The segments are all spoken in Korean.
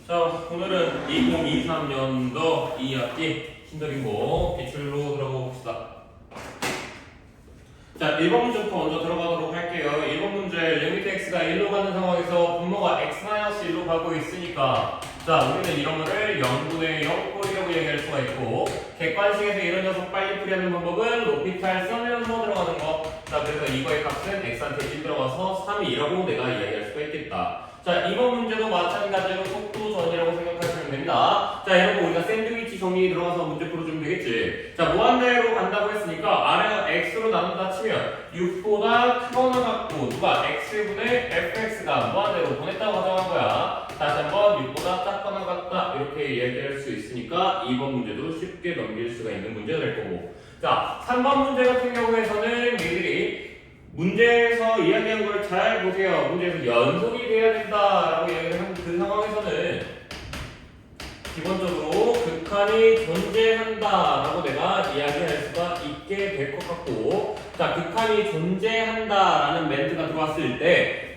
자, 오늘은 2023년도 2학기 신도림고 기출로 들어가 봅시다. 자, 1번 문제부터 먼저 들어가도록 할게요. 1번 문제, 리미트 x가 1로 가는 상황에서 분모가 x-1로 가고 있으니까, 자, 우리는 이런 거를 0분의 0꼴이라고 얘기할 수가 있고, 객관식에서 이런 녀석 빨리 풀이하는 방법은 높이탈 써면서 들어가는 거. 자, 그래서 이거의 값은 x한테 1 들어가서 3이라고 내가 이야기할 수가 있겠다. 자, 이번 문제도 마찬가지로 속도전이라고 생각하시면 됩니다. 자, 여러분 우리가 샌드위치 정리 들어가서 문제 풀어주면 되겠지. 자, 무한대로 간다고 했으니까 아래가 x로 나눈다 치면 6보다 크거나 같고 누가 x분의 fx가 무한대로 보냈다고 가정한 거야. 다시 한번 6보다 작거나 같다 이렇게 이야기할 수 있으니까 2번 문제도 쉽게 넘길 수가 있는 문제가 될 거고. 자, 3번 문제 같은 경우에서는 니들이 문제에서 이야기한 걸 잘 보세요. 문제에서 연속이 돼야 된다라고 이야기를 한 그 상황에서는 기본적으로 극한이 존재한다라고 내가 이야기할 수가 있게 될 것 같고, 자, 극한이 존재한다라는 멘트가 들어왔을 때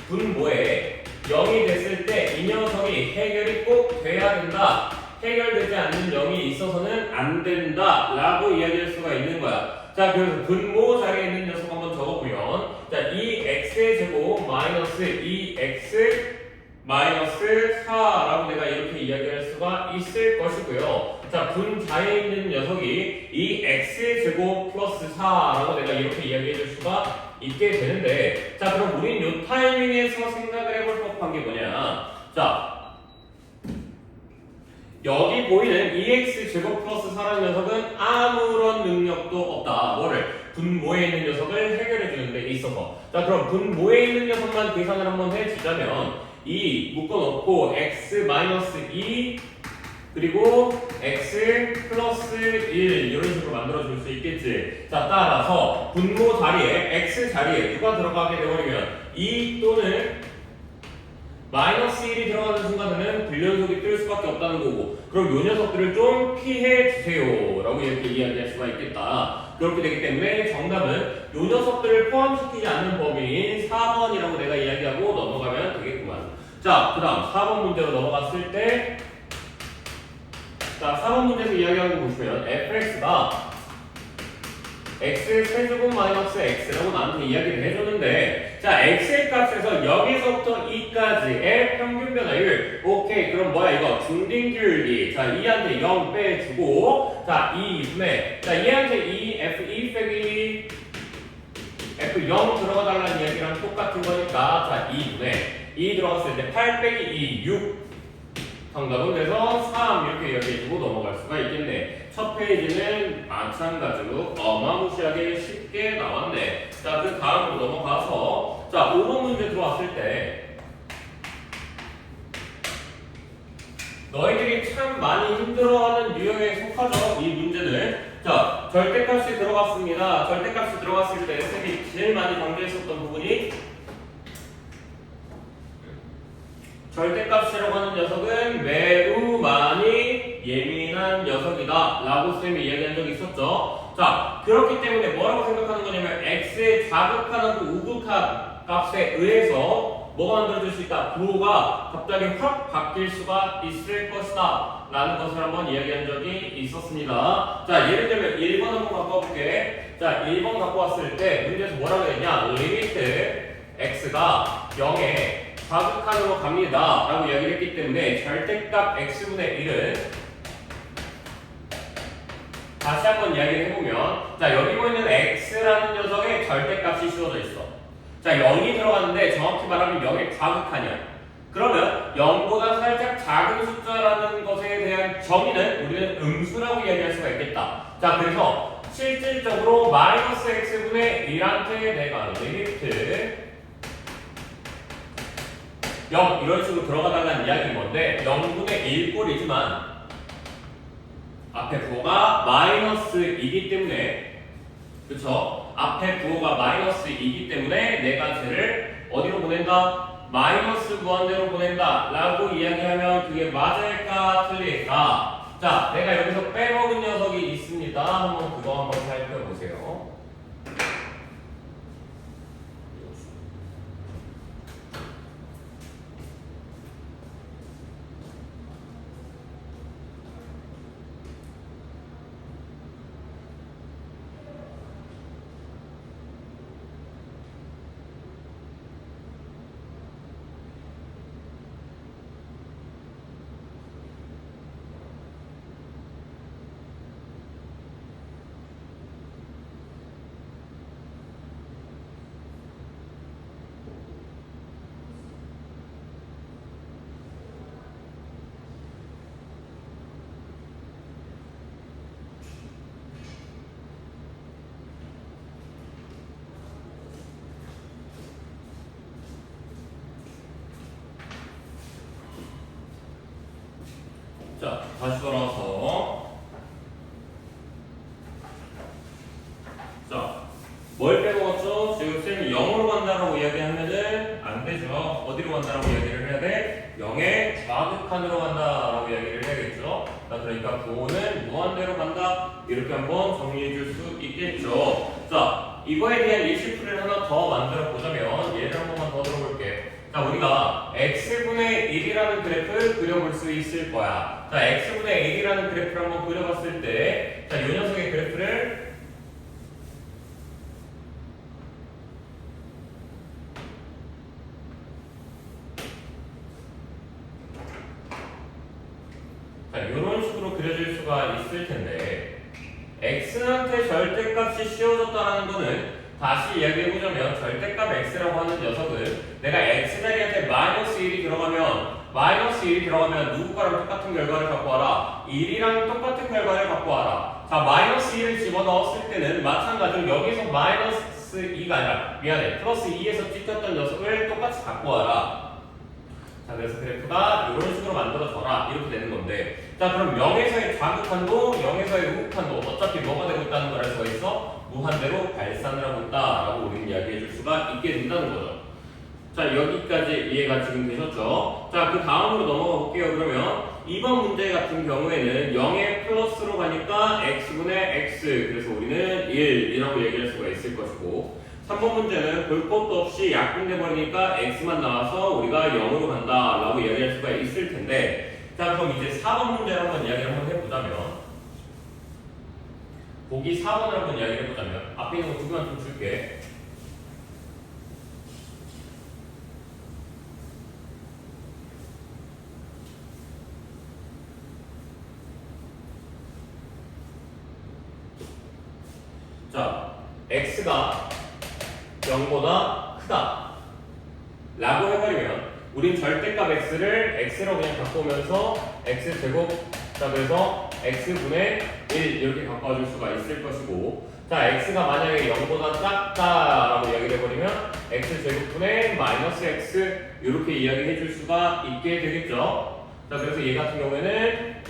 분모에 0이 됐을 때 이 녀석이 해결이 꼭 돼야 된다. 해결되지 않는 0이 있어서는 안 된다 라고 이야기할 수가 있는 거야. 자, 그래서 분모 자리에 있는 녀석 한번 적어보면, 자, 2x의 제곱 마이너스 2x 마이너스 4라고 내가 이렇게 이야기할 수가 있을 것이고요. 자, 분자에 있는 녀석이 2x의 제곱 플러스 4라고 내가 이렇게 이야기해 줄 수가 있게 되는데, 자, 그럼 우린 이 타이밍에서 생각을 해볼 법한 게 뭐냐. 자, 여기 보이는 2x 제곱 플러스 4라는 녀석은 아무런 능력도 없다. 뭐를? 분모에 있는 녀석을 해결해 주는 데 있어서. 자, 그럼 분모에 있는 녀석만 계산을 한번 해주자면 2 묶어놓고 x 마이너스 2 그리고 x 플러스 1 이런 식으로 만들어줄 수 있겠지. 자, 따라서 분모 자리에 x 자리에 누가 들어가게 되버리면 2 또는 마이너스 1이 들어가는 순간에는 불연속이 뜰 수밖에 없다는 거고, 그럼 이 녀석들을 좀 피해 주세요 라고 이렇게 이야기할 수가 있겠다. 그렇게 되기 때문에 정답은 이 녀석들을 포함시키지 않는 범위인 4번이라고 내가 이야기하고 넘어가면 되겠구만. 자, 그 다음 4번 문제로 넘어갔을 때, 자, 4번 문제에서 이야기하는 거 보시면 fx가 x 세제곱 마이너스 x라고 나한테 이야기를 해줬는데, 자, x의 값에서 0에서부터 2까지의 평균 변화율. 오케이, 그럼 뭐야 이거 중딩기울기. 자, 2한테 0 빼주고, 자, 2분의, 자, 얘한테 2 f2 빼기 f0 들어가달라는 이야기랑 똑같은 거니까, 자, 2분의 2 들어갔을 때 8 빼기 2 6. 정답은 그래서 3 이렇게 이야기해주고 넘어갈 수가 있겠네. 첫 페이지는 마찬가지로 어마무시하게 쉽게 나왔네. 자, 그 다음으로 넘어가서, 자, 5번 문제 들어왔을 때 너희들이 참 많이 힘들어하는 유형에 속하죠, 이 문제는. 자, 절대값이 들어갔습니다. 절대값이 들어갔을 때 쌤이 제일 많이 강조했었던 부분이 절대값이라고 하는 녀석은 매우 많이 예민한 녀석이다 라고 쌤이 이야기한 적이 있었죠. 자, 그렇기 때문에 뭐라고 생각하는 거냐면 x의 자극하고 우극한 값에 의해서 뭐가 만들어질 수 있다? 부호가 갑자기 확 바뀔 수가 있을 것이다 라는 것을 한번 이야기한 적이 있었습니다. 자, 예를 들면 1번 한번 갖고 와볼게. 자, 1번 갖고 왔을 때 문제에서 뭐라고 했냐? 리미트 x가 0에 자극한으로 갑니다 라고 이야기를 했기 때문에 절대값 x분의 1은 다시 한번 이야기를 해보면, 자, 여기 보이는 x라는 녀석의 절대값이 씌워져 있어. 자, 0이 들어갔는데 정확히 말하면 0의 자극한이야. 그러면 0보다 살짝 작은 숫자라는 것에 대한 정의는 우리는 음수라고 이야기할 수가 있겠다. 자, 그래서 실질적으로 마이너스 x분의 1한테 내가 리미트 0 이런 식으로 들어가달라는 이야기인 건데, 0분의 1꼴이지만 앞에 부호가 마이너스 2기 때문에, 그쵸? 앞에 부호가 마이너스 2기 때문에 내가 쟤를 어디로 보낸다? 마이너스 무한대로 보낸다 라고 이야기하면 그게 맞을까 틀릴까? 자, 내가 여기서 빼먹은 녀석이 있습니다. 한번 그거 한번 살펴보세요. 자, 다시 돌아와서 자, 뭘 빼먹었죠? 지금 쌤이 0으로 간다라고 이야기하면은 안 되죠. 어디로 간다라고 이야기를 해야 돼? 0의 좌극한으로 간다라고 이야기를 해야겠죠. 자, 그러니까 부호는 무한대로 간다. 이렇게 한번 정리해 줄 수 있겠죠. 자, 이거에 대한 예시풀이를 하나 더 만들어 보자면 예를 한 번만 더 들어볼게. 자, 우리가 x분의 1이라는 그래프를 그려볼 수 있을 거야. 자, x분의 1이라는 그래프를 한번 그려봤을 때, 자, 이 녀석의 그래프를 자, 이런 식으로 그려질 수가 있을 텐데, x한테 절대값이 씌워졌다는 거는 다시 이야기해보자면 절대값 x라고 하는 녀석은 내가 x자리한테 마이너스 1이 들어가면 누구가랑 똑같은 결과를 갖고 와라. 1이랑 똑같은 결과를 갖고 와라. 자, 마이너스 1을 집어넣었을 때는 마찬가지로 여기서 마이너스 2가 아니라 미안해 플러스 2에서 찍혔던 녀석을 똑같이 갖고 와라. 자, 그래서 그래프가 이런 식으로 만들어져라 이렇게 되는 건데, 자, 그럼 0에서의 좌극한도 0에서의 우극한도 어차피 뭐가 되고 있다는 걸 알 수가 있어? 무한대로 발산을 하고 있다라고 우리는 이야기해 줄 수가 있게 된다는 거죠. 자, 여기까지 이해가 지금 되셨죠? 자, 그 다음으로 넘어가 볼게요. 그러면 2번 문제 같은 경우에는 0의 플러스로 가니까 x분의 x, 그래서 우리는 1이라고 얘기할 수가 있을 것이고, 3번 문제는 볼 것도 없이 약분돼 버리니까 x만 나와서 우리가 0으로 간다라고 이야기할 수가 있을 텐데, 자, 그럼 이제 4번 문제를 한번 이야기를 한번 해보자면, 보기 4번을 한번 이야기를 해보자면, 앞에 있는 거 두 개만 좀 줄게. 자, x가 0보다 크다 라고 해버리면 우린 절대값 x를 x로 그냥 바꾸면서 x제곱값에서 x분의 1 이렇게 바꿔줄 수가 있을 것이고, 자, x가 만약에 0보다 작다라고 이야기를 해버리면 x제곱분의 마이너스 x 이렇게 이야기해 줄 수가 있게 되겠죠. 자, 그래서 얘 같은 경우에는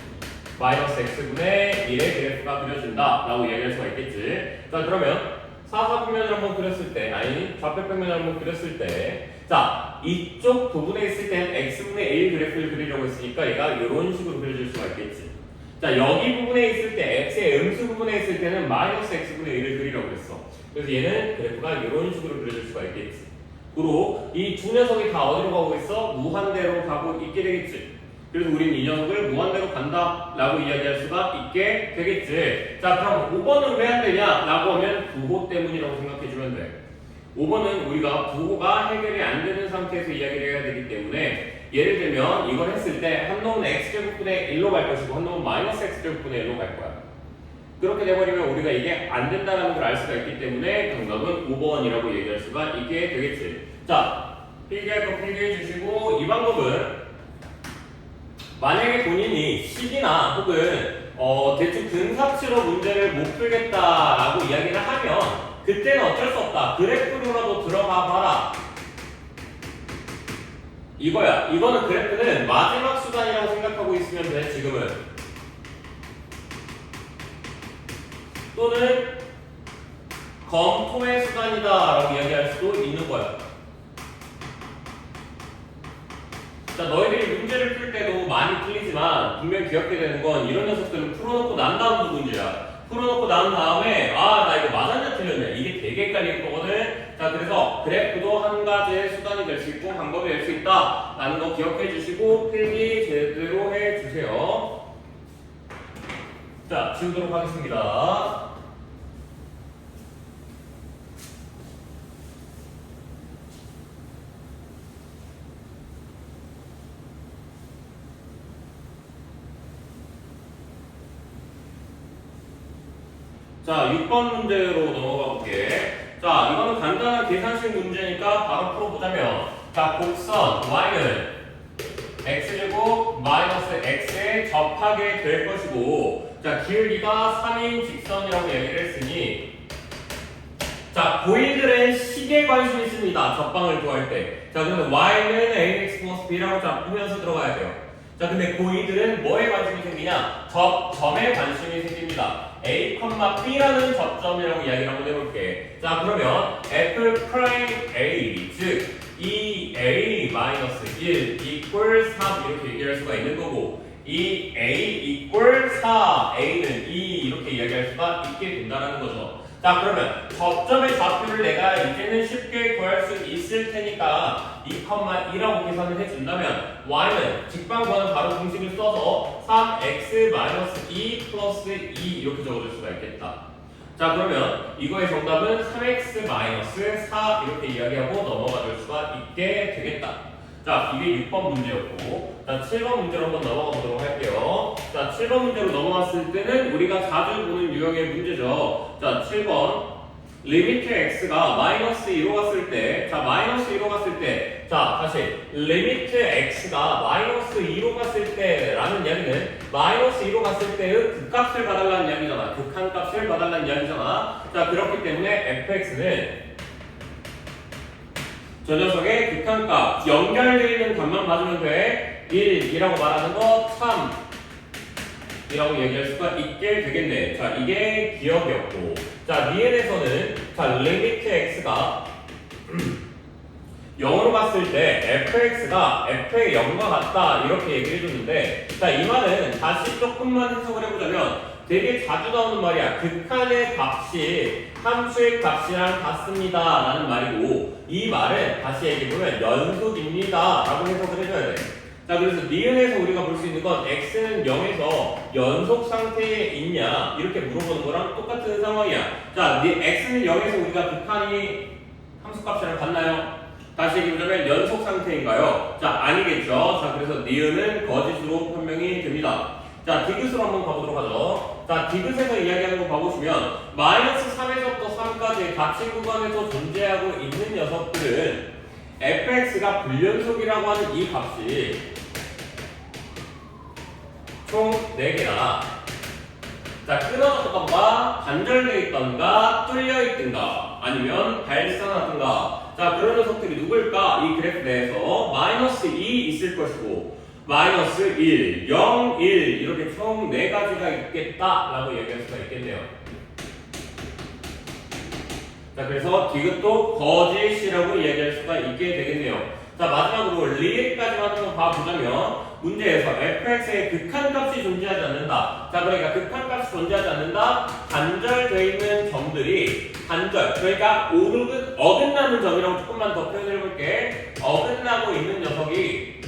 마이너스 x분의 1의 그래프가 그려진다 라고 이야기할 수가 있겠지. 자, 그러면 사사평면을 한번 그렸을 때, 아니 좌표평면을 한번 그렸을 때, 자, 이쪽 부분에 있을 때는 x분의 1 그래프를 그리려고 했으니까 얘가 이런 식으로 그려질 수가 있겠지. 자, 여기 부분에 있을 때, x의 음수 부분에 있을 때는 마이너스 x분의 1을 그리려고 했어. 그래서 얘는 그래프가 이런 식으로 그려질 수가 있겠지. 그리고 이 두 녀석이 다 어디로 가고 있어? 무한대로 가고 있게 되겠지. 그래서 우리는 이 녀석을 무한대로 간다 라고 이야기할 수가 있게 되겠지. 자, 그럼 5번은 왜 안 되냐 라고 하면 부호 때문이라고 생각해주면 돼. 5번은 우리가 부호가 해결이 안 되는 상태에서 이야기를 해야 되기 때문에, 예를 들면 이걸 했을 때 한 놈은 x제곱분의 1로 갈 것이고 한 놈은 마이너스 x제곱분의 1로 갈 거야. 그렇게 돼버리면 우리가 이게 안 된다는 걸 알 수가 있기 때문에 정답은 5번이라고 얘기할 수가 있게 되겠지. 자, 필기할 거 필기해 주시고, 이 방법은 만약에 본인이 식이나 혹은 대충 근사치로 문제를 못 풀겠다라고 이야기를 하면 그때는 어쩔 수 없다. 그래프로라도 들어가 봐라. 이거야. 이거는 그래프는 마지막 수단이라고 생각하고 있으면 돼. 지금은. 또는 검토의 수단이다라고 이야기할 수도 있는 거야. 자, 너희들이 문제를 풀 때도 많이 풀리지만 분명히 기억해야 되는 건 이런 녀석들은 풀어놓고 난 다음도 문제야. 풀어놓고 난 다음에 나 이거 맞았냐 틀렸냐 이게 되게 헷갈릴 거거든. 자, 그래서 그래프도 한 가지의 수단이 될 수 있고 방법이 될 수 있다 라는 거 기억해 주시고 필기 제대로 해 주세요. 자, 지우도록 하겠습니다. 자, 6번 문제로 넘어가 볼게. 자, 이거는 간단한 계산식 문제니까 바로 풀어보자면, 자, 곡선 y는 x제곱 마이너스 x에 접하게 될 것이고, 자, 기울기가 3인 직선이라고 얘기를 했으니, 자, 고인들은 식에 관심이 있습니다. 접방을 구할 때. 자, 그러면 y는 ax 플러스 b라고 잡으면서 들어가야 돼요. 자, 근데 고이들은 뭐에 관심이 생기냐? 접점에 관심이 생깁니다. A, B라는 접점이라고 이야기를 한번 해볼게. 자, 그러면 F 프라임 A, 즉 이 A-1 이퀄 3 이렇게 얘기할 수가 있는 거고, 이 A 이퀄 4, A는 2 이렇게 이야기할 수가 있게 된다는 거죠. 자, 그러면 접점의 좌표를 내가 이제는 쉽게 구할 수 있을 테니까 2,2라고 계산을 해준다면 y는 직방 구하는 바로 공식을 써서 3x-2 플러스 2 이렇게 적어줄 수가 있겠다. 자, 그러면 이거의 정답은 3x-4 이렇게 이야기하고 넘어가 줄 수가 있게 되겠다. 자, 이게 6번 문제였고, 자, 7번 문제로 한번 넘어가 보도록 할게요. 자, 7번 문제로 넘어갔을 때는 우리가 자주 보는 유형의 문제죠. 자, 7번. 리미트 x가 마이너스 2로 갔을 때, 자, 마이너스 2로 갔을 때, 자, 다시. 리미트 x가 마이너스 2로 갔을 때, 라는 이야기는 마이너스 2로 갔을 때의 극값을 봐달라는 이야기잖아. 극한값을 봐달라는 이야기잖아. 자, 그렇기 때문에 fx는 저 녀석의 극한값 연결되어 있는 값만 봐주면 돼. 1이라고 말하는 거 3이라고 얘기할 수가 있게 되겠네. 자, 이게 기억이었고, 자, 니은에서는 자, 리미트 x가 0으로 갔을 때 fx가 f의 0과 같다 이렇게 얘기를 해줬는데, 자, 이 말은 다시 조금만 해석을 해보자면 되게 자주 나오는 말이야. 극한의 값이 함수의 값이랑 같습니다 라는 말이고, 이 말은 다시 얘기해보면 연속입니다 라고 해석을 해줘야 돼. 자, 그래서 니은에서 우리가 볼 수 있는 건 x는 0에서 연속 상태에 있냐 이렇게 물어보는 거랑 똑같은 상황이야. 자, x는 0에서 우리가 극한이 함수값이랑 같나요? 다시 얘기해보자면 연속 상태인가요? 자, 아니겠죠. 자, 그래서 니은은 거짓으로 판명이 됩니다. 자, 디귿으로 한번 가보도록 하죠. 자, 디귿에서 이야기하는 거 봐보시면 마이너스 3에서부터 3까지 같이 구간에서 존재하고 있는 녀석들은 fx가 불연속이라고 하는 이 값이 총 4개나, 자, 끊어졌던가 단절되어 있던가 뚫려 있던가 아니면 발산하던가, 자, 그런 녀석들이 누굴까? 이 그래프 내에서 마이너스 2 있을 것이고, 마이너스 1, 0, 1 이렇게 총 4가지가 있겠다라고 얘기할 수가 있겠네요. 자, 그래서 디귿도 거짓이라고 얘기할 수가 있게 되겠네요. 자, 마지막으로 리액까지만 한번 봐보자면 문제에서 fx의 극한값이 존재하지 않는다. 자, 그러니까 극한값이 존재하지 않는다. 단절되어 있는 점들이 단절, 그러니까 어긋나는 점이라고 조금만 더 표현해볼게. 어긋나고 있는 녀석이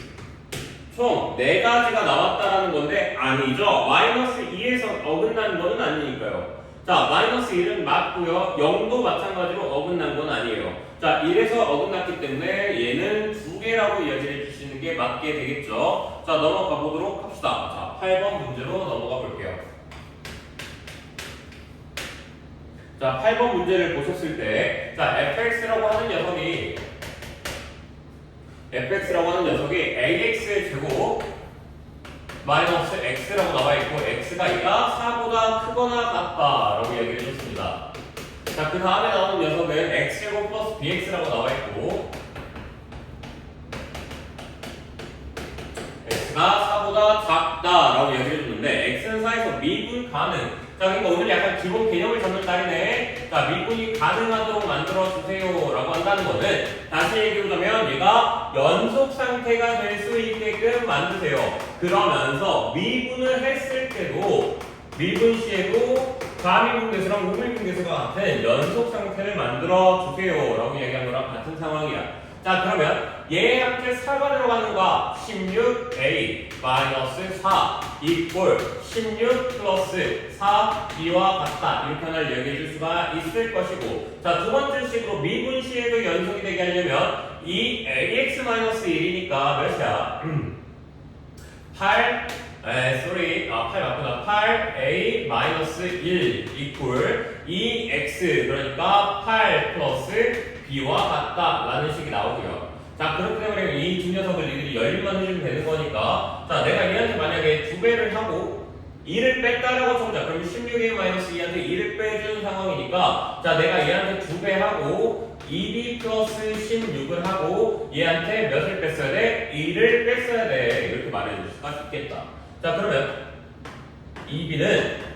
총 4가지가 나왔다라는 건데 아니죠. 마이너스 2에서 어긋나는 거는 아니니까요. 자, 마이너스 1은 맞고요. 0도 마찬가지로 어긋난 건 아니에요. 자, 1에서 어긋났기 때문에 얘는 2개라고 이야기해 주시는 게 맞게 되겠죠. 자, 넘어가 보도록 합시다. 자, 8번 문제로 넘어가 볼게요. 자, 8번 문제를 보셨을 때, 자, fx라고 하는 녀석이 ax의 제곱 마이너스 x라고 나와 있고, x가 얘가 4보다 크거나 같다라고 얘기를 해줬습니다. 자, 그 다음에 나오는 녀석은 x제곱 플러스 bx라고 나와 있고, x가 4보다 작다라고 얘기를 해줬는데, x는 4에서 미분 가능. 자, 그러니까 오늘 약간 기본 개념을 잡는 날이네. 자, 미분이 가능하도록 만들어주세요 라고 한다는 거는, 다시 얘기해보자면 얘가 연속 상태가 될 수 있게끔 만드세요. 그러면서 미분을 했을 때도 미분 시에도 가미분계수랑 우미분계수가 같은 연속 상태를 만들어주세요 라고 얘기한 거랑 같은 상황이야. 자, 그러면 얘한테 4가 들어가는 거 16a 마이너스 4 이꼴 16 플러스 4b와 같다 이렇게 하나를 얘기해 줄 수가 있을 것이고, 자, 두 번째 식으로 미분 시에도 연속이 되게 하려면 이 ax-1이니까 몇이야? 8 맞구나. 8a-1 이꼴 2x 그러니까 8 플러스 b와 같다 라는 식이 나오고요. 자, 그렇기 때문에 이 두 녀석을 이들이 연립만 해주면 되는 거니까, 자, 내가 얘한테 만약에 2배를 하고 2를 뺐다라고 쳐보자. 그럼 16a-2한테 2를 빼주는 상황이니까, 자, 내가 얘한테 2배 하고 2b 플러스 16을 하고 얘한테 몇을 뺐어야 돼? 1을 뺐어야 돼. 이렇게 말해줄 수가 있겠다. 자, 그러면 2b는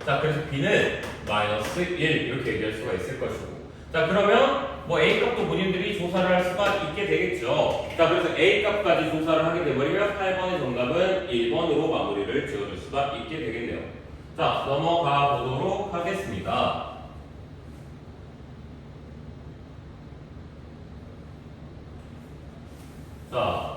자, 그래서 b는 마이너스 1 이렇게 얘기할 수가 있을 것이고. 자, 그러면 뭐 a 값도 본인들이 조사를 할 수가 있게 되겠죠. 자, 그래서 a 값까지 조사를 하게 되버리면 8번의 정답은 1번으로 마무리를 지어줄 수가 있게 되겠네요. 자, 넘어가 보도록 하겠습니다. 자,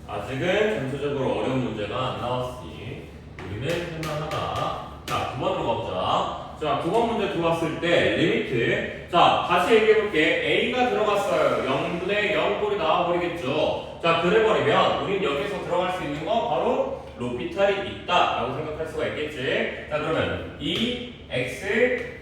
아직은 전체적으로 어려운 문제가 안 나왔으니 우리는 할만하다. 자, 9번으로 가보자. 자, 9번 문제 들어왔을 때 리미트. 자, 다시 얘기해볼게. A가 들어갔어요. 0분의 0꼴이 나와버리겠죠. 자, 그래버리면 우린 여기서 들어갈 수 있는 거 바로 로피탈이 있다 라고 생각할 수가 있겠지. 자, 그러면 2x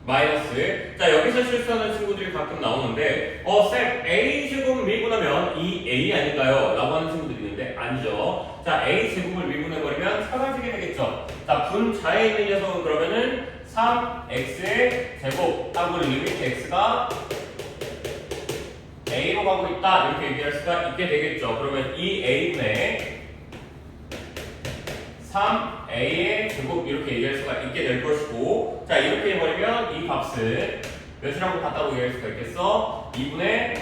마이너스. 자, 여기서 실수하는 친구들이 가끔 나오는데 쌤 a제곱 미분하면 2a 아닐까요? 라고 하는 친구들이 있는데 아니죠. 자, a제곱을 미분해버리면 사라지게 되겠죠. 자, 분자에 있는 녀석은 그러면은 3x의 제곱 하고 리미트 x가 a로 가고 있다 이렇게 얘기할 수가 있게 되겠죠. 그러면 2a분의 3a의 제곱 이렇게 얘기할 수가 있게 될 것이고, 자, 이렇게 해버리면 이 값은 몇이라고 같다고 얘기할 수가 있겠어? 2분의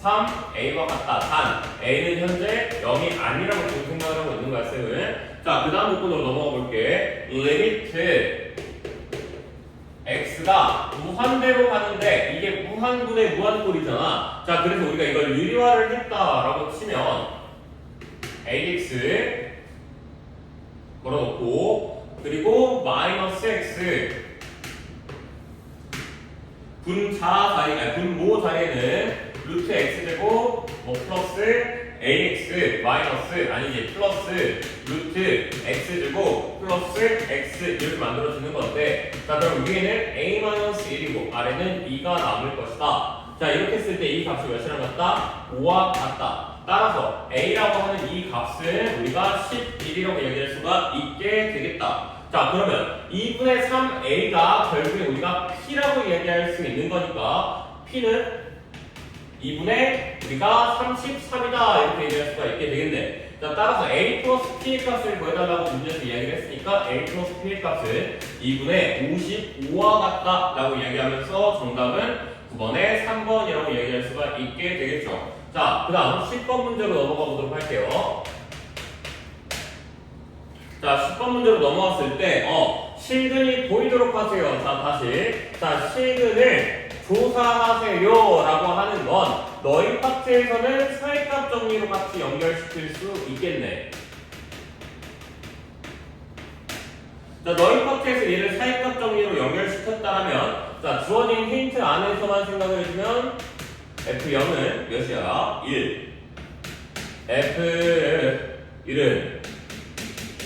3a와 같다. 단 a는 현재 0이 아니라고 지금 생각을 하고 있는 거야, 쌤은. 자, 그 다음 부분으로 넘어가 볼게. 리미트 x가 무한대로 가는데 이게 무한분의 무한꼴이잖아. 자, 그래서 우리가 이걸 유리화를 했다라고 치면 ax 걸어놓고 그리고 마이너스 x 분모 자리에는 루트 x제곱 뭐 플러스 ax 마이너스 아니지 플러스 루트 x제곱 플러스 x 이렇게 만들어지는 건데, 자, 그럼 위에는 a-1이고 아래는 2가 남을 것이다. 자, 이렇게 했을 때 이 값이 몇이랑 같다? 5와 같다. 따라서 a라고 하는 이 값은 우리가 11이라고 얘기할 수가 있게 되겠다. 자, 그러면 2분의 3a가 결국에 우리가 p라고 얘기할 수 있는 거니까 p는 2분의 우리가 33이다 이렇게 얘기할 수가 있게 되겠네. 자, 따라서 a 플러스 p의 값을 구해달라고 문제에서 이야기를 했으니까 a 플러스 p의 값은 2분의 55와 같다 라고 이야기하면서 정답은 9번에 3번이라고 얘기할 수가 있게 되겠죠. 자, 그 다음 10번 문제로 넘어가 보도록 할게요. 자, 10번 문제로 넘어왔을 때 실근이 보이도록 하세요. 자, 다시. 자, 실근을 조사하세요 라고 하는 건 너희 파트에서는 사이값 정리로 같이 연결시킬 수 있겠네. 자, 너희 파트에서 얘를 사이값 정리로 연결시켰다면, 자, 주어진 힌트 안에서만 생각을 해주면 F0은 몇이야? 1. F1은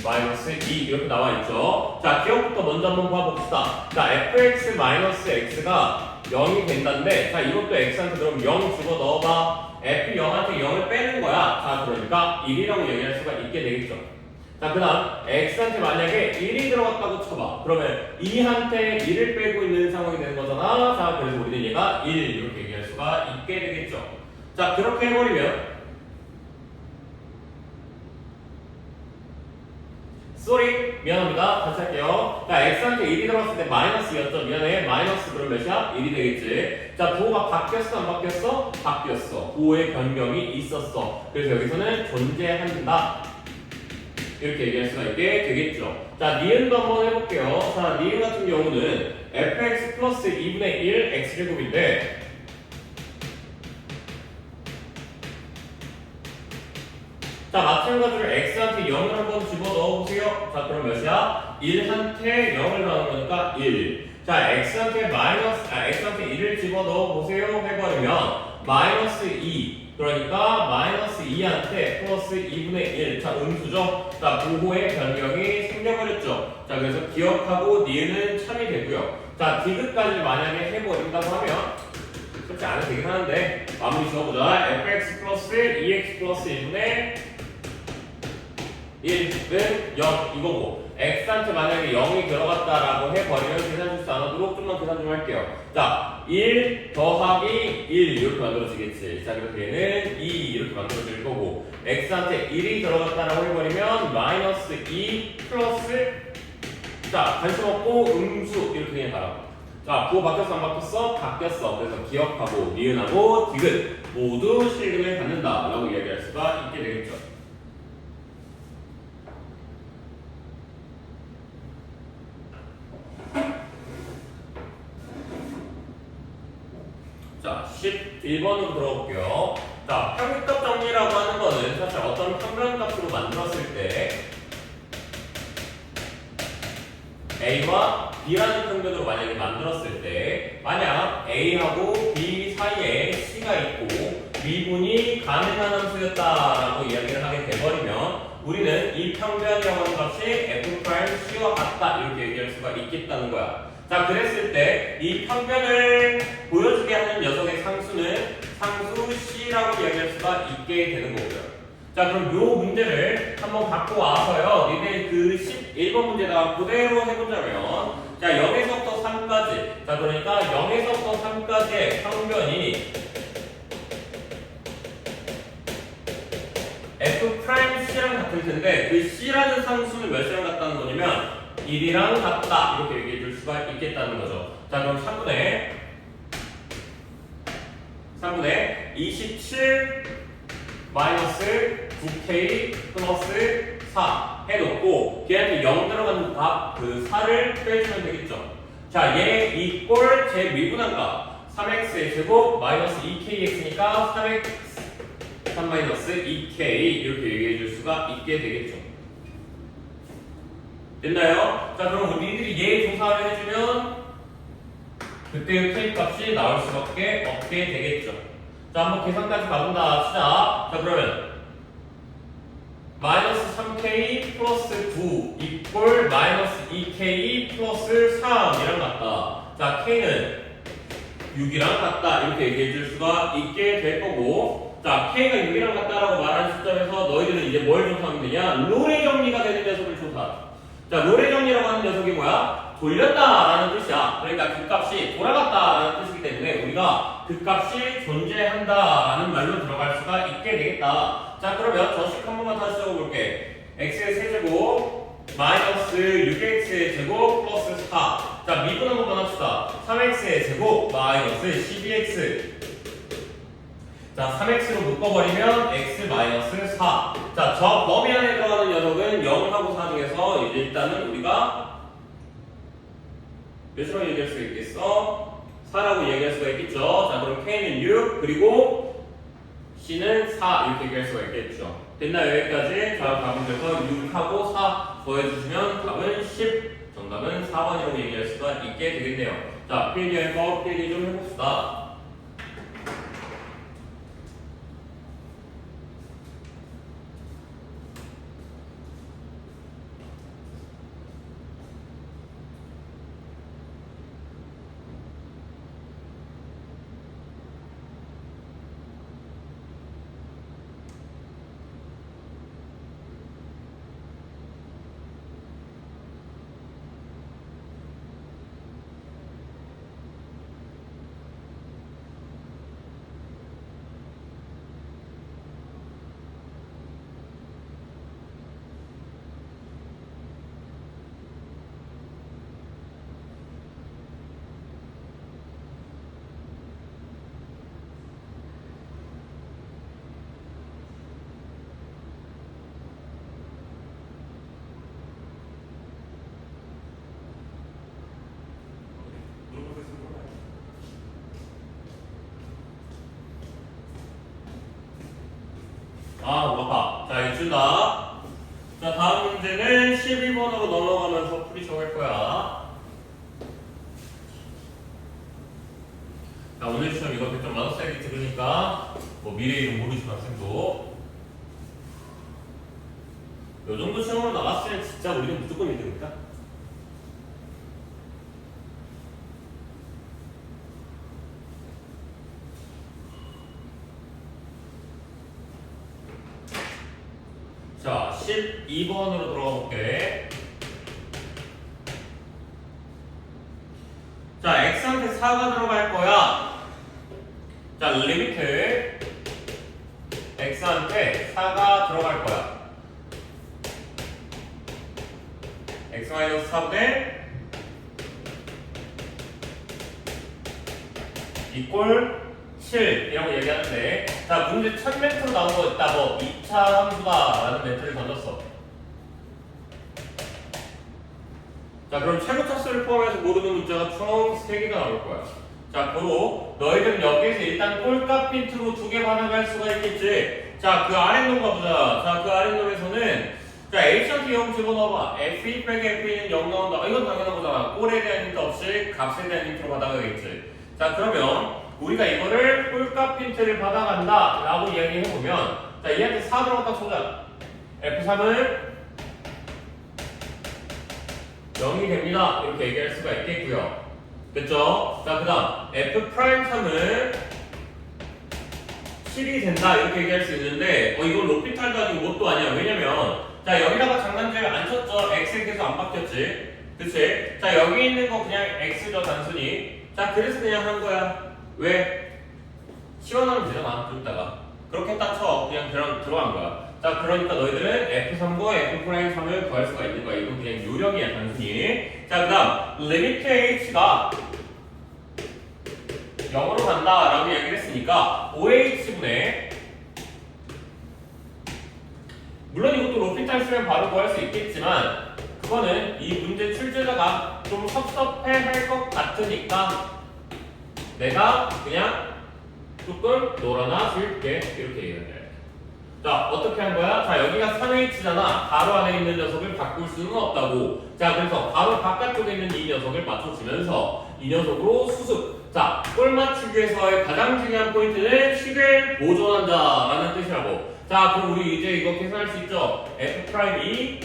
마이너스 2 이렇게 나와 있죠. 자, 기억부터 먼저 한번 봐봅시다. 자, fx 마이너스 x가 0이 된다는데, 자, 이것도 x한테 그럼 0 집어 넣어봐. f0한테 0을 빼는 거야. 자, 그러니까 1이라고 얘기할 수가 있게 되겠죠. 자, 그 다음 x한테 만약에 1이 들어갔다고 쳐봐. 그러면 2한테 1을 빼고 있는 상황이 되는 거잖아. 자, 그래서 우리는 얘가 1 이렇게 얘기할 수가 있게 되겠죠. 자, 그렇게 해버리면 쏘리 미안합니다. 다시 할게요. 자, x한테 1이 들어갔을 때 마이너스였죠. 미안해. 마이너스 그럼 몇이야? 1이 되겠지. 자, 부호가 바뀌었어 안 바뀌었어? 바뀌었어. 부호의 변경이 있었어. 그래서 여기서는 존재한다 이렇게 얘기할 수가 있게 되겠죠. 자, 니은도 한번 해볼게요. 자, 니은 같은 경우는 fx 플러스 2분의 1 x제곱인데, 자, 마찬가지로 x한테 0을 한번 집어넣어보세요. 자, 그럼 몇이야? 1한테 0을 넣는 거니까 1. 자, x한테 1을 집어넣어보세요 해버리면 마이너스 2 그러니까 마이너스 2한테 플러스 2분의 1. 자, 음수죠? 자, 부호의 변경이 생겨버렸죠. 자, 그래서 기억하고 니은은 참이 되고요. 자, 디귿까지 만약에 해버린다고 하면 쉽지 않은 되긴 하는데 마무리 지어보자. fx 플러스 2x 플러스 1분의 1은 0 이거고 x한테 만약에 0이 들어갔다라고 해버리면 계산 실수 안 하도록 좀만 계산 좀 할게요. 자, 1 더하기 1 이렇게 만들어지겠지. 자, 그래서 얘는 2 이렇게 만들어질 거고 x한테 1이 들어갔다라고 해버리면 마이너스 2 플러스 자, 관심 없고 음수 이렇게 그냥 가라. 자, 부호 바뀌었어 안 바뀌었어? 바뀌었어. 그래서 기억하고 니은하고 디귿 모두 실근을 갖는다 라고 이야기할 수가 있게 되겠죠. 자, 11번으로 들어볼게요. 자, 평균값 정리라고 하는 거는 사실 어떤 평균값으로 만들었을 때 A와 B라는 평균으로 만약에 만들었을 때 만약 A하고 B 사이에 C가 있고 미분이 가능한 함수였다라고 이야기를 하게 돼버리면 우리는 이 평균이라고 하는 값이 F'C와 같다 이렇게 얘기할 수가 있겠다는 거야. 자, 그랬을 때 이 평균을 보여주게 하는 녀석의 상수는 상수 C라고 이야기할 수가 있게 되는 거고요. 자, 그럼 요 문제를 한번 갖고 와서요. 니네 그 11번 문제다가 그대로 해보자면 자, 0에서부터 3까지 자, 그러니까 0에서부터 3까지의 평균이 F'C랑 같을 텐데 그 C라는 상수는 몇이랑 같다는 거냐면 1이랑 같다 이렇게 얘기해 줄 수가 있겠다는 거죠. 자, 그럼 3분의 27 마이너스 9k 플러스 4 해놓고 걔한테 0 들어가는 값 그 4를 빼주면 되겠죠. 자, 얘 이 꼴 제 미분한 값 3x의 제곱 마이너스 2kx니까 3x 3 마이너스 2k 이렇게 얘기해 줄 수가 있게 되겠죠. 됐나요? 자, 그럼 우리들이 얘 조사를 해주면 그때의 k 값이 나올 수밖에 없게 되겠죠. 자, 한번 계산까지 가본다 치자. 자, 그러면 마이너스 3k 플러스 9 이꼴 마이너스 2k 플러스 3이랑 같다. 자, k는 6이랑 같다 이렇게 얘기해 줄 수가 있게 될 거고 자, k가 6이랑 같다라고 말하는 시점에서 너희들은 이제 뭘 조사하면 되냐? 롤의 정리가 되는 녀석을 조사하라. 자, 롤의 정리라고 하는 녀석이 뭐야? 돌렸다라는 뜻이야. 그러니까 그 값이 돌아갔다라는 뜻이기 때문에 우리가 그 값이 존재한다라는 말로 들어갈 수가 있게 되겠다. 자, 그러면 저식 한 번만 다시 적어볼게. x의 세제곱 마이너스 6x의 제곱 플러스 4. 자, 미분 한 번만 합시다. 3x의 제곱 마이너스 12x. 자, 3x로 묶어버리면 x 마이너스 4. 자, 저 범위 안에 들어가는 녀석은 0하고 4 중에서 일단은 우리가 몇이라고 얘기할 수가 있겠어? 4라고 얘기할 수가 있겠죠. 자, 그럼 k는 6 그리고 c는 4 이렇게 얘기할 수가 있겠죠. 됐나요? 여기까지? 자, 답은 그래서 6하고 4 더해주시면 답은 10. 정답은 4번이라고 얘기할 수가 있게 되겠네요. 자, 필기할 거 필기 좀 해봅시다. 아, 뭐가? 자, 이거 준다. 자, 다음 문제는 12번으로 넘어가면서 풀이 정할 거야. 자, 오늘 시험 이거 100점 맞았어야겠지. 그러니까 뭐 미래 이름 모르지만 쌤도 요 정도 시험으로 나갔으면 진짜 우리는 무조건 1등입니다. 자, 12번으로 들어가 볼게. 자, x한테 4가 들어갈 거야. 자, 리미트 x한테 4가 들어갈 거야. x-4분의 이꼴 7 이라고 얘기하는데, 자, 문제 첫 멘트로 나온 거 있다. 뭐 2차 함수다 라는 멘트를 던졌어. 자, 그럼 최고차 수를 포함해서 모르는 문제가 총 3개가 나올 거야. 자, 그리고 너희들 여기에서 일단 꼴값 힌트로 2개 받아갈 수가 있겠지. 자, 그 아랫놈 가보자. 자, 그 아랫놈에서는 자, H한테 0 집어넣어봐. F2 빼기 F2는 0 나온다. 이건 당연한 거잖아. 꼴에 대한 힌트 없이 값에 대한 힌트로 받아가겠지. 자, 그러면 우리가 이거를 꼴값 힌트를 받아간다 라고 이야기해보면, 자, 얘한테 4 들어갔다 쳐자. F3은 0이 됩니다. 이렇게 얘기할 수가 있겠고요. 됐죠? 자, 그 다음 F'3은 7이 된다. 이렇게 얘기할 수 있는데, 이건 로피탈도 아니고 뭣도 아니야. 왜냐면 자, 여기다가 장난점을 안 쳤죠. x에 계속 안 바뀌었지. 그치? 자, 여기 있는 거 그냥 x죠, 단순히. 자, 그래서 그냥 한 거야. 왜? 시원하면 되잖아, 좀 이따가. 그렇게 딱 쳐. 그냥 들어간 거야. 자, 그러니까 너희들은 F3과 F'3을 구할 수가 있는 거야. 이건 그냥 요령이야, 단순히. 자, 그 다음, 리미트 h가 0으로 간다 라고 얘기를 했으니까 5h분의, 물론 이것도 로피탈 쓰면 바로 구할 수 있겠지만 그거는 이 문제 출제자가 좀 섭섭해 할 것 같으니까 내가 그냥 조금 놀아나 줄게. 이렇게 얘기해야 돼. 자, 어떻게 한 거야? 자, 여기가 3h잖아. 가로 안에 있는 녀석을 바꿀 수는 없다고. 자, 그래서 가로 바깥쪽에 있는 이 녀석을 맞춰주면서 이 녀석으로 수습. 자, 꼴 맞추기에서의 가장 중요한 포인트는 식을 보존한다 라는 뜻이라고. 자, 그럼 우리 이제 이거 계산할 수 있죠? F'2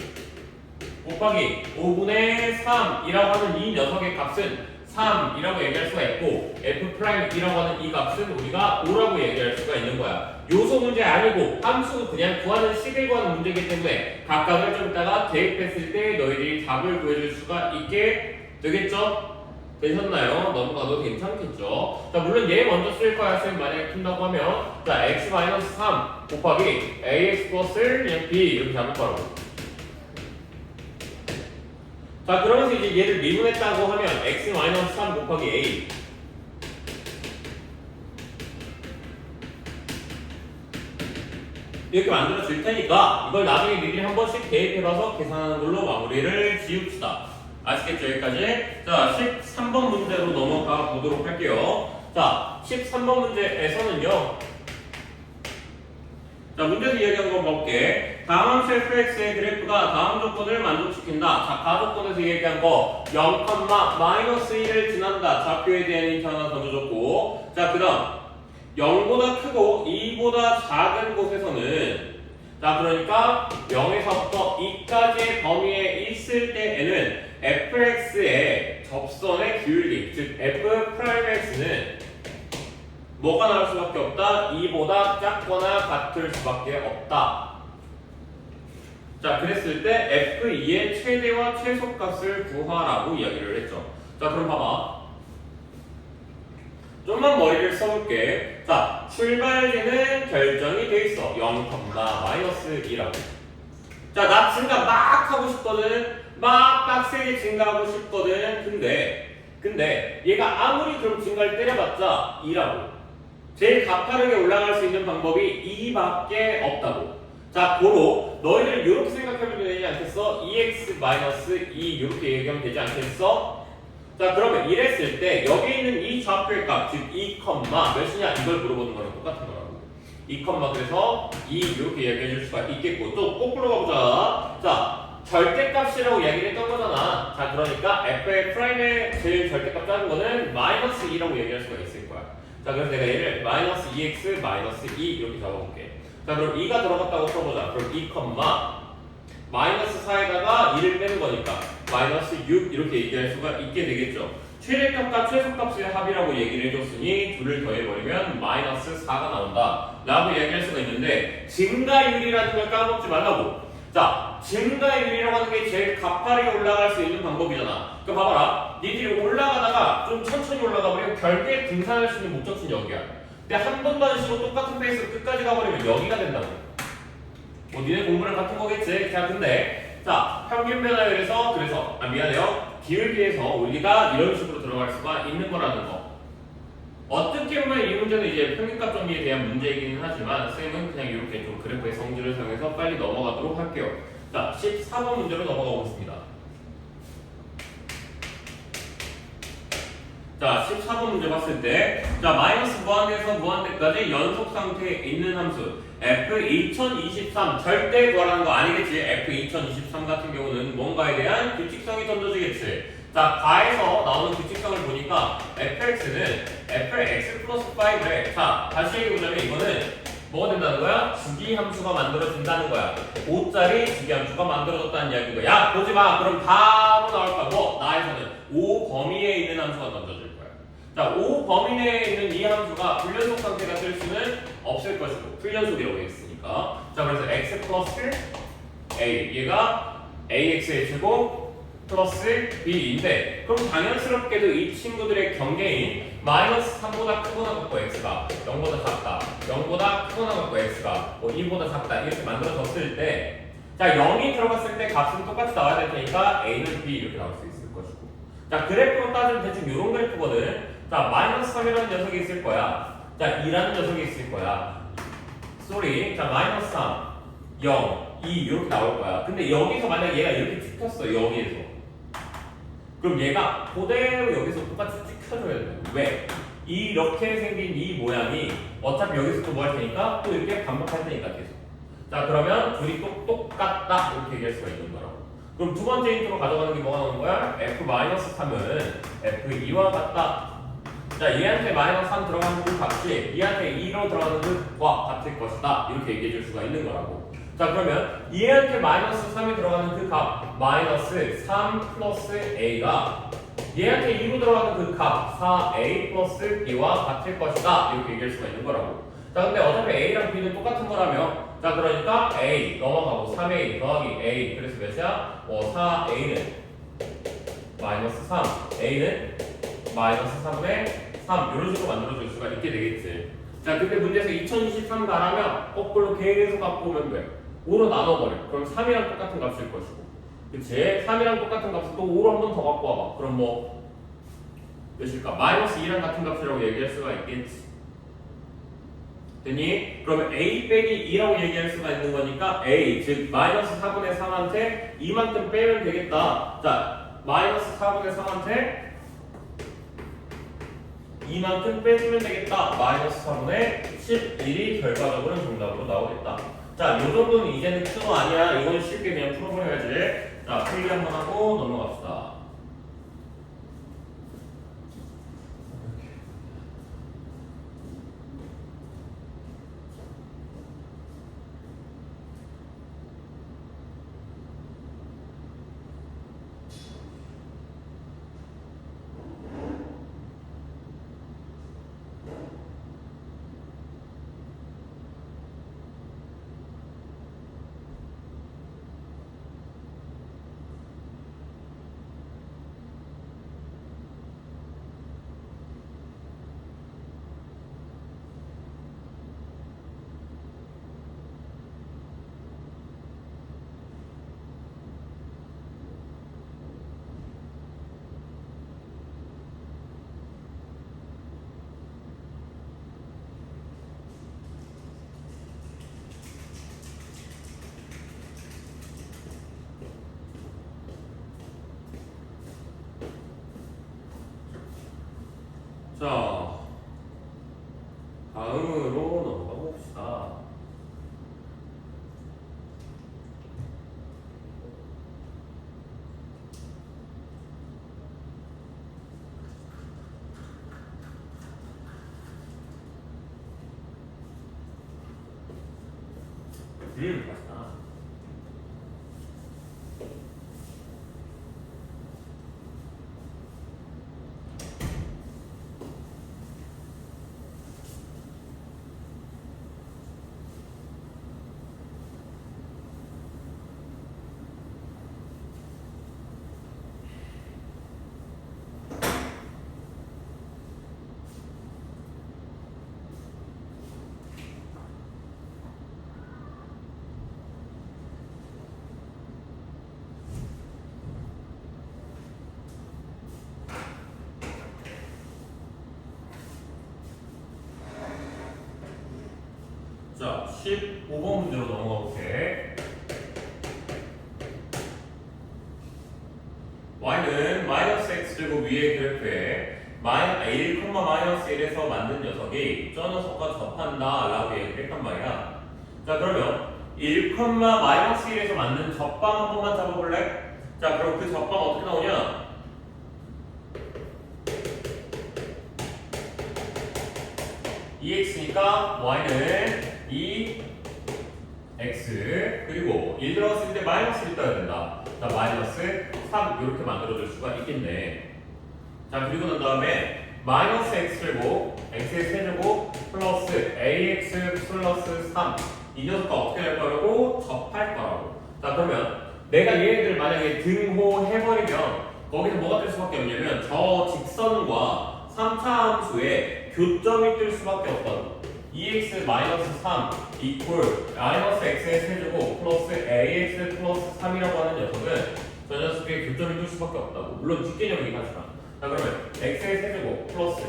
곱하기 5분의 3이라고 하는 이 녀석의 값은 3이라고 얘기할 수가 있고, F'2라고 하는 이 값은 우리가 5라고 얘기할 수가 있는 거야. 요소 문제 아니고 함수 그냥 구하는 식을 구하는 문제이기 때문에 각각을 좀 이따가 대입했을 때 너희들이 답을 구해줄 수가 있게 되겠죠? 되셨나요? 넘어가도 괜찮겠죠? 자, 물론 얘 먼저 쓸 거야. 쌤 만약에 푼다고 하면, 자, x-3 곱하기 ax 플러스 그냥 b 이렇게 잡을 거라고. 자, 그러면서 이제 얘를 미분했다고 하면 x-3 곱하기 a 이렇게 만들어 줄 테니까 이걸 나중에 미리 한 번씩 대입해봐서 계산하는 걸로 마무리를 지읍시다. 아시겠죠? 여기까지. 자, 13번 문제로 넘어가 보도록 할게요. 자, 13번 문제에서는요. 자, 문제에서 이야기한 거 볼게. 다음 함수 fx의 그래프가 다음 조건을 만족시킨다. 자, 가조건에서 얘기한 거 0, -1을 지난다. 좌표에 대한 힌트 하나 던져줬고, 자, 그 다음 0보다 크고 2보다 작은 곳에서는, 자, 그러니까 0에서부터 2까지의 범위에 있을 때에는 fx의 접선의 기울기, 즉 f'x는 뭐가 나올 수밖에 없다? 2보다 작거나 같을 수밖에 없다. 자, 그랬을 때 f2의 최대와 최소값을 구하라고 이야기를 했죠. 자, 그럼 봐봐. 좀만 머리를 써볼게. 자, 출발지는 결정이 돼 있어. 0, -2라고. 자, 나 증가 막 하고 싶거든. 막 빡세게 증가하고 싶거든. 근데 얘가 아무리 그럼 증가를 때려봤자 2라고. 제일 가파르게 올라갈 수 있는 방법이 2밖에 없다고. 자, 고로 너희들 이렇게 생각하면 되지 않겠어? 2x-2 이렇게 얘기하면 되지 않겠어? 자, 그러면 이랬을 때 여기 있는 이 좌표의 값, 즉 2, 몇이냐 이걸 물어보는 거랑 똑같은 거라고. 2, 그래서 2 이렇게 얘기해 줄 수가 있겠고, 또 거꾸로 가보자. 자, 절대값이라고 이야기를 했던 거잖아. 자, 그러니까 f의 프라임의 제일 절대값 작은 거는 -2라고 얘기할 수가 있을 거야. 자, 그래서 내가 얘를 마이너스 2x 마이너스 2 이렇게 잡아볼게. 자, 그럼 2가 들어갔다고 써보자. 그럼 2, 마이너스 4에다가 2를 빼는 거니까 마이너스 6 이렇게 얘기할 수가 있게 되겠죠. 최대값과 최소값의 합이라고 얘기를 해줬으니 둘을 더해버리면 마이너스 4가 나온다 라고 얘기할 수가 있는데, 증가율이라는 걸 까먹지 말라고. 자, 증가율이라고 하는 게 제일 가파르게 올라갈 수 있는 방법이잖아. 그럼 봐봐라, 니들이 올라가다가 좀 천천히 올라가 버리면 결국에 등산할 수 있는 목적지는 여기야. 근데 한 번도 안 쉬고 똑같은 페이스로 끝까지 가버리면 여기가 된다고. 뭐 니네 공부랑 같은 거겠지. 자, 근데 자, 평균 변화율에서 미안해요, 기울기에서 우리가 이런 식으로 들어갈 수가 있는 거라는 거. 어떻게 보면 이 문제는 이제 평균값 정리에 대한 문제이기는 하지만 쌤은 그냥 이렇게 좀 그래프의 성질을 사용해서 빨리 넘어가도록 할게요. 자, 14번 문제로 넘어가 보겠습니다. 자, 14번 문제 봤을 때, 자, 마이너스 무한대에서 무한대까지 연속 상태에 있는 함수 F2023 절대 구하라는 거 아니겠지? F2023 같은 경우는 뭔가에 대한 규칙성이 던져지겠지. 자, 가에서 나오는 규칙성을 보니까 fx는 fx 플러스 5래. 자, 다시 얘기해보자면 이거는 뭐가 된다는 거야? 주기 함수가 만들어진다는 거야. 5짜리 주기 함수가 만들어졌다는 이야기인 거야. 야, 보지 마. 그럼 바로 나올 거야. 뭐? 나에서는 5 범위에 있는 함수가 던져질 거야. 자, 5 범위 내에 있는 이 함수가 불연속 상태가 될 수는 없을 것이고, 불연속이라고 했으니까. 자, 그래서 x 플러스 a, 얘가 ax의 제곱 플러스 b인데, 그럼 당연스럽게도 이 친구들의 경계인 마이너스 3보다 크거나 같고 x가 0보다 작다, 0보다 크거나 같고 x가 뭐 2보다 작다 이렇게 만들어졌을 때, 자, 0이 들어갔을 때 값은 똑같이 나와야 될 테니까 a는 b 이렇게 나올 수 있을 것이고. 자, 그래프로 따지면 대충 이런 그래프거든. 자, 마이너스 3이라는 녀석이 있을 거야. 자, 2라는 녀석이 있을 거야. 자, 마이너스 3, 0, 2 이렇게 나올 거야. 근데 여기서 만약 얘가 이렇게 찍혔어, 여기에서. 그럼 얘가 그대로 여기서 똑같이 찍혀줘야 돼. 왜? 이렇게 생긴 이 모양이 어차피 여기서 또 뭐 할 테니까 또 이렇게 반복할 테니까 계속. 자, 그러면 둘이 똑같다 이렇게 얘기할 수가 있는 거라고. 그럼 두 번째 힌트로 가져가는 게 뭐가 나오는 거야? F-3은 F2와 같다. 자, 얘한테 마이너스 3 들어가는 그 값이 얘한테 2로 들어가는 그과 같을 것이다 이렇게 얘기해 줄 수가 있는 거라고. 자, 그러면 얘한테 마이너스 3이 들어가는 그 값 마이너스 3 플러스 a가 얘한테 2로 들어가는 그 값 4a 플러스 b와 같을 것이다 이렇게 얘기할 수가 있는 거라고. 자, 근데 어차피 a랑 b는 똑같은 거라며, 자, 그러니까 a 넘어가고 3a 더하기 a, 그래서 몇이야? 4a는 마이너스 3, a는 마이너스 3분의 3 이런 식으로 만들어줄 수가 있게 되겠지. 자, 근데 문제에서 2023 가라면 거꾸로 계속 갖고 오면 돼. 5로 나눠버려. 그럼 3이랑 똑같은 값일 것이고, 그치? 3이랑 똑같은 값을 또 5로 한 번 더 갖고 와봐. 그럼 뭐 몇일까? 마이너스 2랑 같은 값이라고 얘기할 수가 있겠지. 됐니? 그러면 a 빼기 2라고 얘기할 수가 있는 거니까 a, 즉 마이너스 4분의 3한테 이만큼 빼면 되겠다. 자, 마이너스 4분의 3한테 이만큼 빼주면 되겠다. 마이너스 4분의 11이 결과적으로는 정답으로 나오겠다. 자, 요 정도는 이제는 큰거 아니야. 이건 쉽게 그냥 풀어버려야지. 자, 풀기 한번 하고 넘어갑시다. 자, 다음으로 넘어가 봅시다. 맛있다. 자, 15번 문제로 넘어가 볼게. y는 마이너스 x제곱 위의 그래프에 1,-1에서 만든 녀석이 저 녀석과 접한다 라고 얘기를 했단 말이야. 자, 그러면 1,-1에서 만든 접방 한 번만 잡아볼래? 자, 그럼 그 접방 어떻게 나오냐? ex니까 y는 2x 그리고 1 들어갔을 때 마이너스를 떠야 된다. 자, 마이너스 3 이렇게 만들어줄 수가 있겠네. 자, 그리고 난 다음에 마이너스 x제곱 x의 세제곱 플러스 ax 플러스 3 이 녀석과 어떻게 할 거라고? 접할 거라고. 자, 그러면 내가 얘네들 만약에 등호해버리면 거기서 뭐가 뜰 수밖에 없냐면 저 직선과 3차 함수에 교점이 뜰 수밖에 없다고. 2x-3 equal 마이너스 x의 세제곱 플러스 ax 플러스 3이라고 하는 녀석은 저 녀석의 교점이 뜰 수밖에 없다고. 물론 뒷개념이긴 하지만. 자, 그러면 x의 세제곱 플러스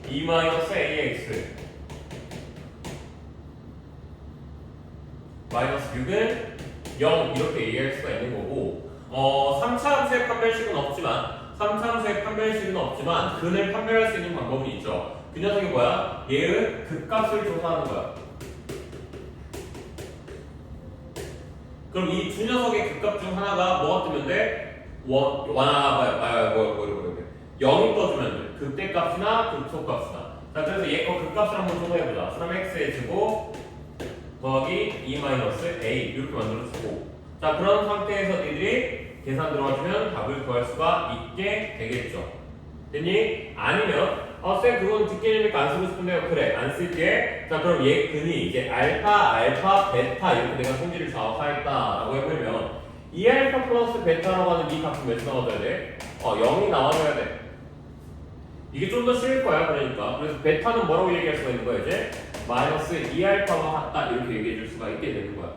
2-ax 마이너스 6은 0 이렇게 얘기할 수가 있는 거고 3차 함수의 판별식은 없지만 근을 판별할 수 있는 방법은 있죠. 그 녀석이 뭐야? 얘의 극값을 조사하는 거야. 그럼 이 두 녀석의 극값 중 하나가 뭐가 뜨면 돼? 0이 떠주면 돼. 극대값이나 극소값이나. 자, 그래서 얘 거 극값을 한번 조사해보자. 3x의 제곱 더하기 2-a 이렇게 만들어주고. 자, 그런 상태에서 니들이 계산 들어가주면 답을 구할 수가 있게 되겠죠. 됐니? 아니면 쌤 그건 뒷개념이니까 안 쓰고 싶은데요. 그래, 안 쓸게. 자, 그럼 얘 근이 이제 알파, 베타 이렇게 내가 성질을 좌우하겠다라고 해보면 2알파 플러스 베타라고 하는 이 값은 몇 나와줘야 돼? 0이 나와줘야 돼. 이게 좀 더 쉬울 거야. 그러니까 그래서 베타는 뭐라고 얘기할 수가 있는 거야? 이제 마이너스 2알파와 같다 이렇게 얘기해 줄 수가 있게 되는 거야.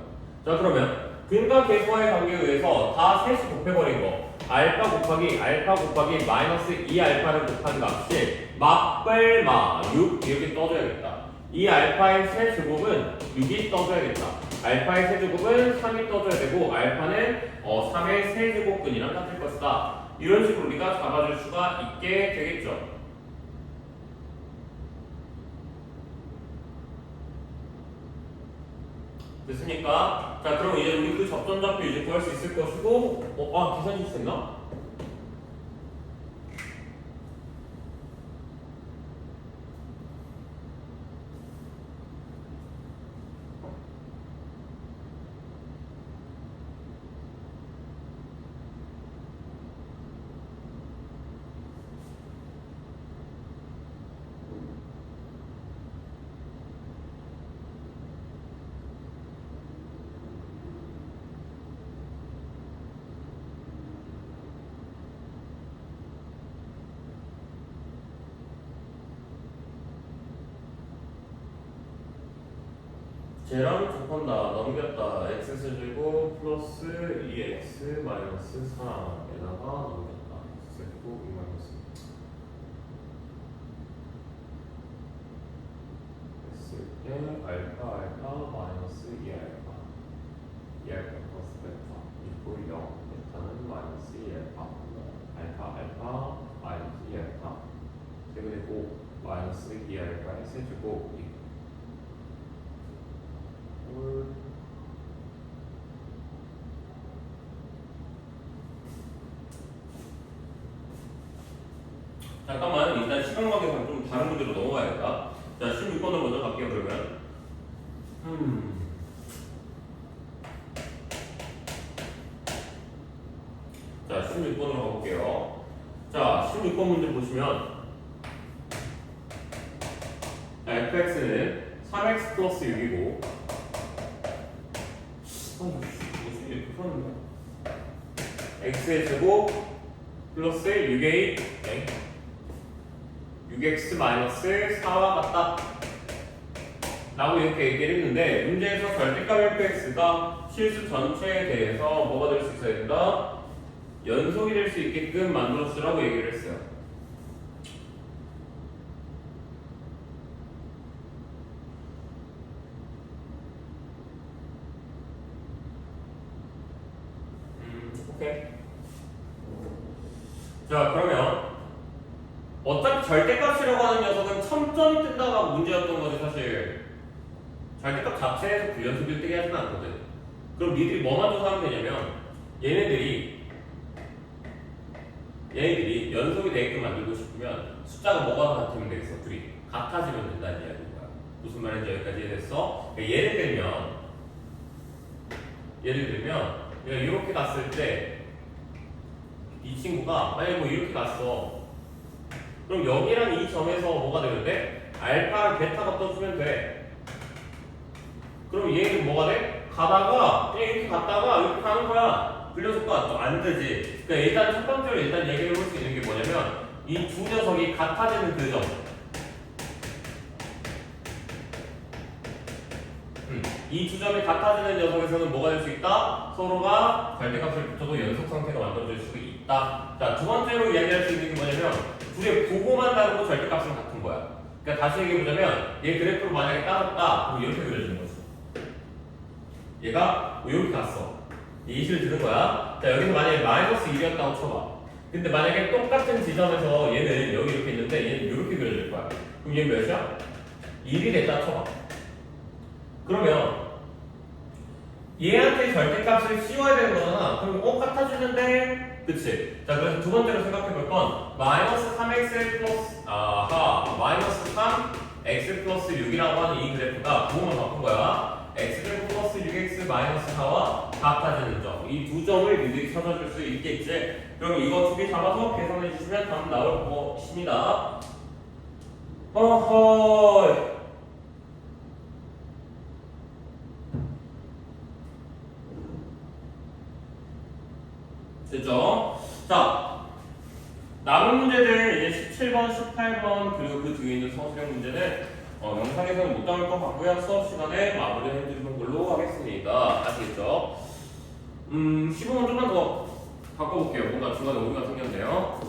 자, 그러면 근과 계수와의 관계에 의해서 다 셋이 곱해버린 거 알파 곱하기 마이너스 2알파를 곱한 값이 막벌마 6 이렇게 떠줘야겠다. 이 알파의 세제곱은 6이 떠줘야겠다. 알파의 세제곱은 3이 떠줘야 되고 알파는 3의 세제곱근이랑 같을 것이다. 이런 식으로 우리가 잡아줄 수가 있게 되겠죠. 됐습니까? 자, 그럼 이제 우리 그 접전좌표 이제 구할 수 있을 것이고 계산 실수 했나? 쟤랑 곱한다 넘겼다 x제곱 플러스 2x 마이너스 3에다가 넘겼다 x제곱 2 마이너스 했을 때 알파 마이너스 2알파 플러스 베타 이꼴 0 베타는 마이너스 2알파 마이너스 2알파 제곱 마이너스 2알파의 세제곱 잠깐만 일단 시간 관계상 좀 다른 문제로 넘어가야겠다. 자, 16번을 먼저 갈게요. 그러면 36번 문제 보시면 fx는 3x 플러스 6이고 x의 제곱 플러스 6a 6x 마이너스 4와 같다 라고 이렇게 얘기를 했는데 문제에서 절대값 fx가 실수 전체에 대해서 뭐가 될 수 있어야 된다? 연속이 될 수 있게끔 만들어주라고 얘기를 했어요. 오케이. 자, 그러면 어차피 절대값이라고 하는 녀석은 1000점이 뜬다가 문제였던 거지 사실. 절대값 자체에서 불연속일 뜨게 하지는 않거든. 그럼 니들이 뭐만 조사하면 되냐면 얘네들이 연속이 되게끔 만들고 싶으면 숫자가 뭐가 같으면 되겠어? 둘이 같아지면 된다는 이야기인 거야. 무슨 말인지 여기까지 이해됐어? 그러니까 예를 들면 내가 이렇게 갔을 때 이 친구가 만약에 뭐 이렇게 갔어. 그럼 여기랑 이 점에서 뭐가 되는데? 알파랑 베타가 떠주면 돼. 그럼 얘는 뭐가 돼? 가다가 그냥 이렇게 갔다가 이렇게 가는 거야. 불연속도 안 되지. 그러니까 일단 첫 번째로 얘기를 해볼 수 있는 게 뭐냐면 이 두 녀석이 같아지는 그 점. 이 두 점이 같아지는 녀석에서는 뭐가 될 수 있다? 서로가 절대값을 붙여도 연속 상태가 만들어질 수 있다. 자, 두 번째로 이야기할 수 있는 게 뭐냐면 둘의 부호만 다르고 절대값은 같은 거야. 그러니까 다시 얘기해보자면 얘 그래프로 만약에 따졌다. 그럼 이렇게 그려지는 거지. 얘가 뭐 이렇게 갔어. 이식을 드는 거야. 자, 여기서 만약에 마이너스 1이었다고 쳐봐. 근데 만약에 똑같은 지점에서 얘는 여기 이렇게 있는데 얘는 이렇게 그려질 거야. 그럼 얘 몇이야? 1이 됐다 쳐봐. 그러면 얘한테 절대값을 씌워야 되는 거잖아. 그럼 같아지는데 그치? 자, 그래서 두 번째로 생각해 볼 건 마이너스 3x 플러스 마이너스 3x 플러스 6이라고 하는 이 그래프가 부호만 바꾼 거야. x제곱 플러스 6x 마이너스 4와 같아지는 점. 이 두 점을 미리 찾아줄 수 있겠지. 그럼 이거 두 개 잡아서 계산해 주시면 답 나올 것입니다. 어허이. 됐죠? 자, 남은 문제들 이제 17번, 18번 그리고 그 뒤에 있는 서술형 문제는 영상에서는 못 담을 것 같고요. 수업 시간에 마무리해 주는 걸로 하겠습니다. 아시겠죠? 15분 좀만 더 바꿔볼게요. 뭔가 중간에 오류가 생겼네요.